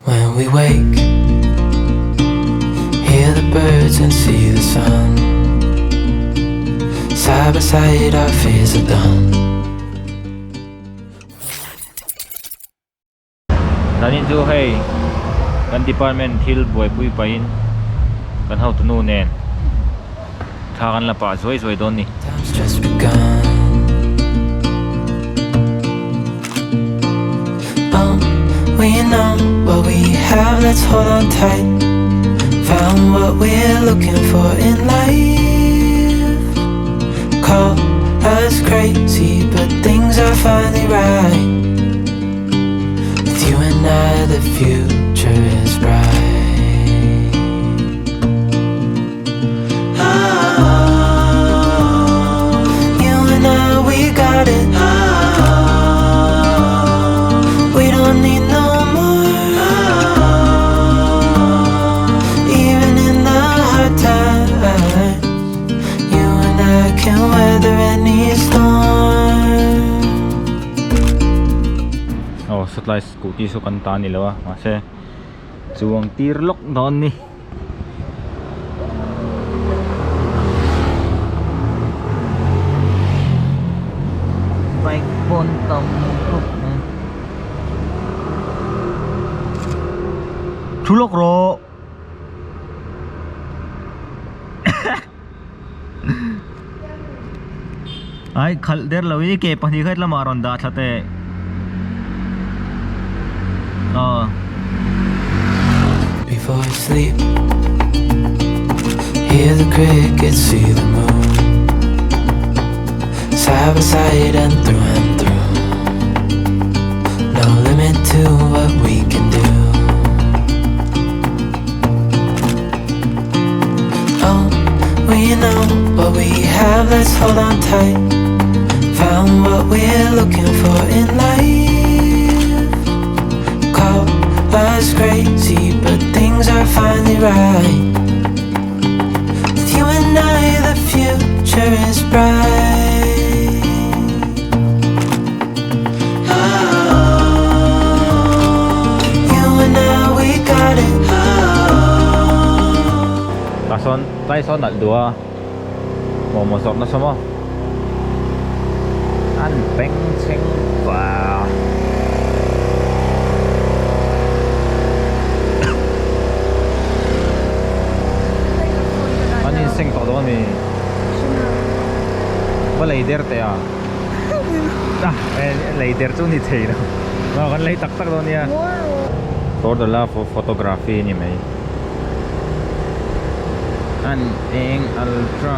When we wake, hear the birds and see the sun. Side by side our fears are done. Nanin chu hei kan department thil boy pui pain kan hau tu nu nen tha kan la pa zoi don ni Time's just begun. We know what we have, let's hold on tight. Found what we're looking for in life. Call us crazy, but things are finally right. With you and I, the future is bright. Oh, you and I, we got it. We don't need no more. Even in the hard times, you and I can weather any storm. oh sutlai scooty so kan ta ni lawa ma se chuang tir lok don ni bike pon tam Chulok ro. Ai khal der lawi ke pani khat la maron da thate. Before I sleep, hear the crickets, see the moon. Side by side and through. No limit to what we can do. We know what we have, let's hold on tight. Found what we're looking for in life. Call us crazy, but things are finally right. With you and I, the future is bright. Oh, you and I, we got it. Tason, tay son al dua. Momosok na sama. An peng sing pa. Anin sing to do ni. Ba leider te ya. Leider tu ni thei na. Ma kan lei tak do ni ya. For the love of photography ni mai. An eng ultra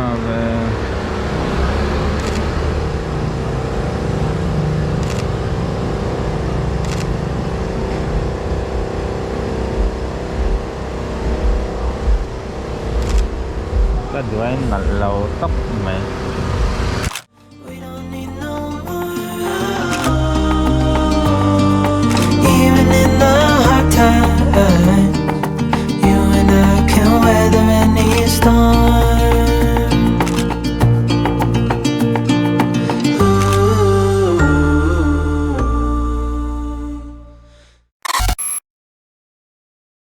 cái đuôi nặn lâu tóc mày